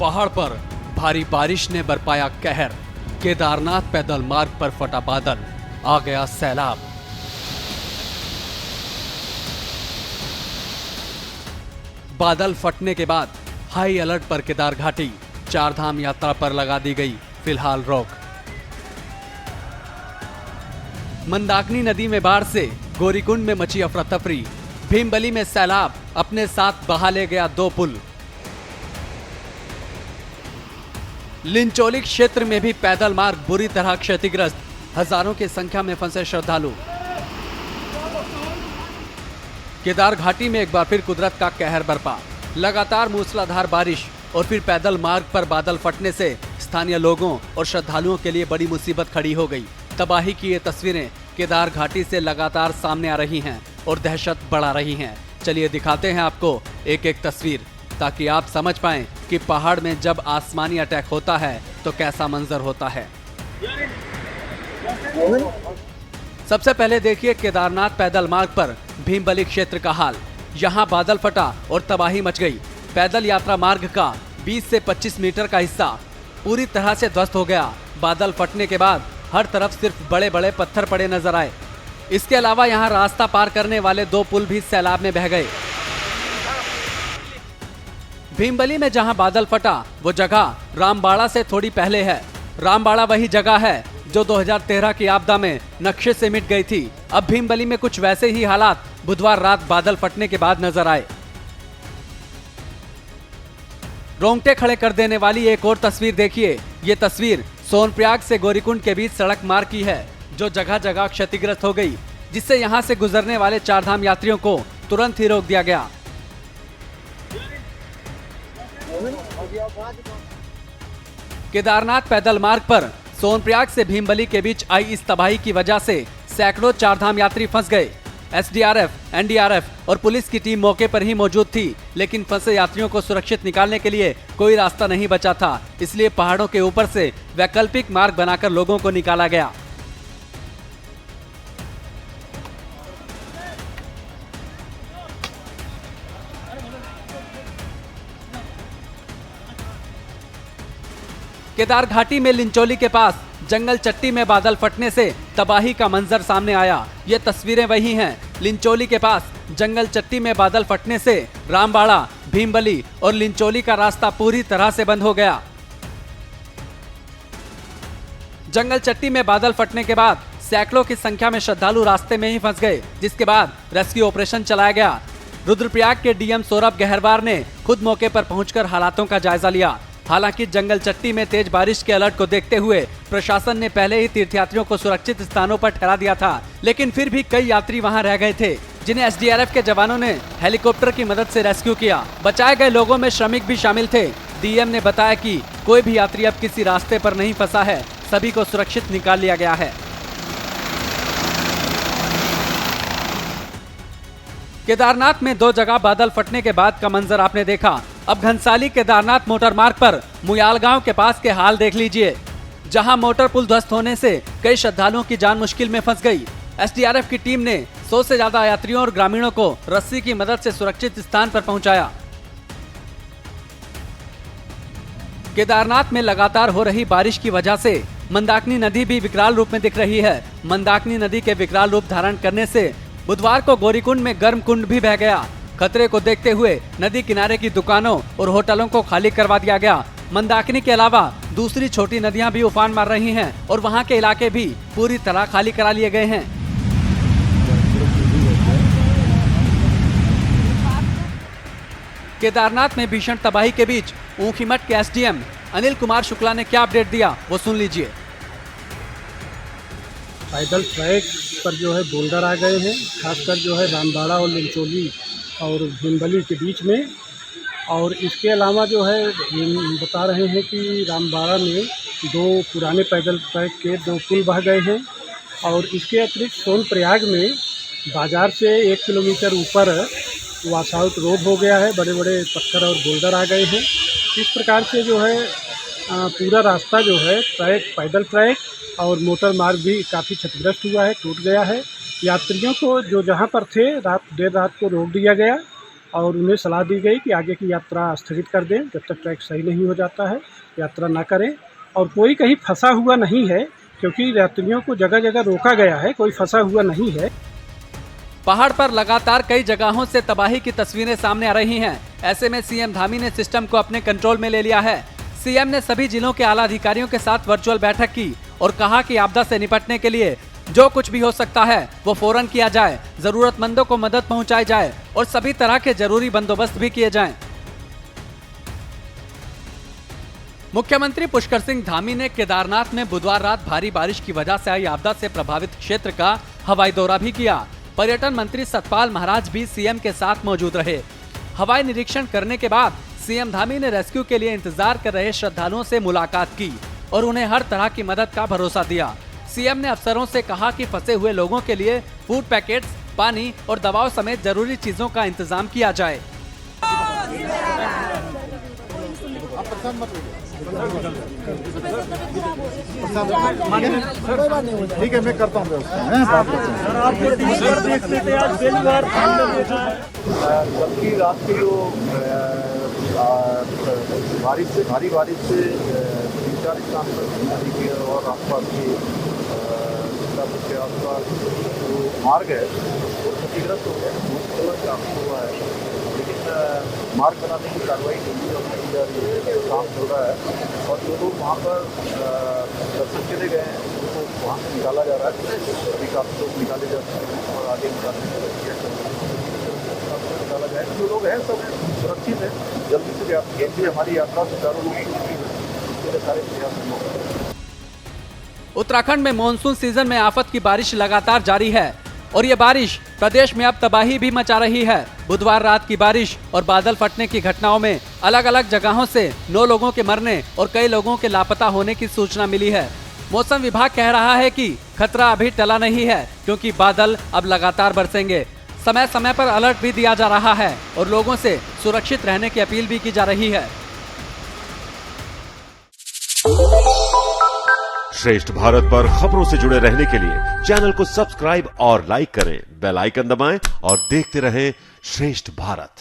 पहाड़ पर भारी बारिश ने बरपाया कहर। केदारनाथ पैदल मार्ग पर फटा बादल, आ गया सैलाब। बादल फटने के बाद हाई अलर्ट पर केदार घाटी। चारधाम यात्रा पर लगा दी गई फिलहाल रोक। मंदाकिनी नदी में बाढ़ से गौरीकुंड में मची अफरा तफरी। भीमबली में सैलाब अपने साथ बहा ले गया 2 पुल। लिंचोली क्षेत्र में भी पैदल मार्ग बुरी तरह क्षतिग्रस्त। हजारों की संख्या में फंसे श्रद्धालु। केदार घाटी में एक बार फिर कुदरत का कहर बरपा। लगातार मूसलाधार बारिश और फिर पैदल मार्ग पर बादल फटने से स्थानीय लोगों और श्रद्धालुओं के लिए बड़ी मुसीबत खड़ी हो गई। तबाही की ये तस्वीरें केदार घाटी से लगातार सामने आ रही हैं और दहशत बढ़ा रही हैं। चलिए दिखाते हैं आपको एक एक तस्वीर, ताकि आप समझ पाएं कि पहाड़ में जब आसमानी अटैक होता है तो कैसा मंजर होता है। सबसे पहले देखिए केदारनाथ पैदल मार्ग पर भीमबली क्षेत्र का हाल। यहाँ बादल फटा और तबाही मच गई। पैदल यात्रा मार्ग का 20 से 25 मीटर का हिस्सा पूरी तरह से ध्वस्त हो गया। बादल फटने के बाद हर तरफ सिर्फ बड़े बड़े पत्थर पड़े नजर आए। इसके अलावा यहाँ रास्ता पार करने वाले 2 पुल भी सैलाब में बह गए। भीमबली में जहां बादल फटा वो जगह रामबाड़ा से थोड़ी पहले है। रामबाड़ा वही जगह है जो 2013 की आपदा में नक्शे से मिट गई थी। अब भीमबली में कुछ वैसे ही हालात बुधवार रात बादल फटने के बाद नजर आए। रोंगटे खड़े कर देने वाली एक और तस्वीर देखिए। ये तस्वीर सोनप्रयाग से गौरीकुंड के बीच सड़क मार्ग की है, जो जगह जगह क्षतिग्रस्त हो गई, जिससे यहां से गुजरने वाले चारधाम यात्रियों को तुरंत ही रोक दिया गया। केदारनाथ पैदल मार्ग पर सोनप्रयाग से भीमबली के बीच आई इस तबाही की वजह से सैकड़ों चारधाम यात्री फंस गए। एसडीआरएफ, एनडीआरएफ और पुलिस की टीम मौके पर ही मौजूद थी, लेकिन फंसे यात्रियों को सुरक्षित निकालने के लिए कोई रास्ता नहीं बचा था। इसलिए पहाड़ों के ऊपर से वैकल्पिक मार्ग बनाकर लोगों को निकाला गया। केदार घाटी में लिंचोली के पास जंगल चट्टी में बादल फटने से तबाही का मंजर सामने आया। ये तस्वीरें वही हैं। लिंचोली के पास जंगल चट्टी में बादल फटने से रामबाड़ा, भीमबली और लिंचोली का रास्ता पूरी तरह से बंद हो गया। जंगल चट्टी में बादल फटने के बाद सैकड़ों की संख्या में श्रद्धालु रास्ते में ही फंस गए, जिसके बाद रेस्क्यू ऑपरेशन चलाया गया। रुद्रप्रयाग के डीएम सौरभ गहरवार ने खुद मौके पर पहुंचकर हालातों का जायजा लिया। हालांकि जंगल चट्टी में तेज बारिश के अलर्ट को देखते हुए प्रशासन ने पहले ही तीर्थयात्रियों को सुरक्षित स्थानों पर ठहरा दिया था, लेकिन फिर भी कई यात्री वहां रह गए थे, जिन्हें एसडीआरएफ के जवानों ने हेलीकॉप्टर की मदद से रेस्क्यू किया। बचाए गए लोगों में श्रमिक भी शामिल थे। डीएम ने बताया कि कोई भी यात्री अब किसी रास्ते पर नहीं फंसा है, सभी को सुरक्षित निकाल लिया गया है। केदारनाथ में 2 जगह बादल फटने के बाद का मंजर आपने देखा। अब घनसाली केदारनाथ मोटर मार्ग पर मुयाल गांव के पास के हाल देख लीजिए, जहां मोटर पुल ध्वस्त होने से कई श्रद्धालुओं की जान मुश्किल में फंस गई। एसडीआरएफ की टीम ने 100 से ज्यादा यात्रियों और ग्रामीणों को रस्सी की मदद से सुरक्षित स्थान पर पहुंचाया। केदारनाथ में लगातार हो रही बारिश की वजह से मंदाकिनी नदी भी विकराल रूप में दिख रही है। मंदाकिनी नदी के विकराल रूप धारण करने से बुधवार को गौरीकुंड में गर्म कुंड भी बह गया। खतरे को देखते हुए नदी किनारे की दुकानों और होटलों को खाली करवा दिया गया। मंदाकिनी के अलावा दूसरी छोटी नदियां भी उफान मार रही हैं और वहां के इलाके भी पूरी तरह खाली करा लिए गए हैं। केदारनाथ में भीषण तबाही के बीच ऊखीमठ के एसडीएम अनिल कुमार शुक्ला ने क्या अपडेट दिया, वो सुन लीजिए। पैदल ट्रैक पर जो है बोल्डर आ गए हैं, खासकर जो है रामबाड़ा और लिंचोली और भीमबली के बीच में। और इसके अलावा जो है बता रहे हैं कि रामबाड़ा में 2 पुराने पैदल ट्रैक के 2 पुल बह गए हैं। और इसके अतिरिक्त सोनप्रयाग में बाज़ार से 1 किलोमीटर ऊपर वॉश आउट रोड हो गया है, बड़े बड़े पत्थर और बोल्डर आ गए हैं। इस प्रकार से जो है पूरा रास्ता जो है ट्रैक, पैदल ट्रैक और मोटर मार्ग भी काफ़ी क्षतिग्रस्त हुआ है, टूट गया है। यात्रियों को जो जहां पर थे देर रात को रोक दिया गया और उन्हें सलाह दी गई कि आगे की यात्रा स्थगित कर दें, जब तक ट्रैक सही नहीं हो जाता है यात्रा ना करें। और कोई कहीं फंसा हुआ नहीं है, क्योंकि यात्रियों को जगह जगह रोका गया है, कोई फंसा हुआ नहीं है। पहाड़ पर लगातार कई जगहों से तबाही की तस्वीरें सामने आ रही हैं। ऐसे में सीएम धामी ने सिस्टम को अपने कंट्रोल में ले लिया है। सीएम ने सभी जिलों के आला अधिकारियों के साथ वर्चुअल बैठक की और कहा कि आपदा से निपटने के लिए जो कुछ भी हो सकता है वो फौरन किया जाए, जरूरतमंदों को मदद पहुंचाई जाए और सभी तरह के जरूरी बंदोबस्त भी किए जाएं। मुख्यमंत्री पुष्कर सिंह धामी ने केदारनाथ में बुधवार रात भारी बारिश की वजह से आई आपदा से प्रभावित क्षेत्र का हवाई दौरा भी किया। पर्यटन मंत्री सतपाल महाराज भी सीएम के साथ मौजूद रहे। हवाई निरीक्षण करने के बाद सीएम धामी ने रेस्क्यू के लिए इंतजार कर रहे श्रद्धालुओं से मुलाकात की और उन्हें हर तरह की मदद का भरोसा दिया। सीएम ने अफसरों से कहा कि फंसे हुए लोगों के लिए फूड पैकेट्स, पानी और दवाओं समेत जरूरी चीजों का इंतजाम किया जाए। ठीक है, मैं करता हूँ बल्कि रात की जो भारी बारिश से 3-4 स्थान पर और आसपास के आसपास जो मार्ग है वो क्षतिग्रस्त हो गया, काफी हुआ है, लेकिन मार्ग बनाने की कार्रवाई की जा रही है, काम चल रहा है और जो लोग वहाँ पर दर्शन के लिए गए हैं उनको वहाँ से निकाला जा रहा है। अभी काफ़ी लोग निकाले जा रहे हैं और आगे निकालने का निकाला जाए। जो लोग हैं सब सुरक्षित हैं, जल्दी से हमारी यात्रा सुचारू रूप से सारे प्रयास। उत्तराखंड में मानसून सीजन में आफत की बारिश लगातार जारी है और ये बारिश प्रदेश में अब तबाही भी मचा रही है। बुधवार रात की बारिश और बादल फटने की घटनाओं में अलग अलग जगहों से 9 लोगों के मरने और कई लोगों के लापता होने की सूचना मिली है। मौसम विभाग कह रहा है कि खतरा अभी टला नहीं है, क्योंकि बादल अब लगातार बरसेंगे। समय समय पर अलर्ट भी दिया जा रहा है और लोगों से सुरक्षित रहने की अपील भी की जा रही है। श्रेष्ठ भारत पर खबरों से जुड़े रहने के लिए चैनल को सब्सक्राइब और लाइक करें, बेल आइकन दबाएं और देखते रहें श्रेष्ठ भारत।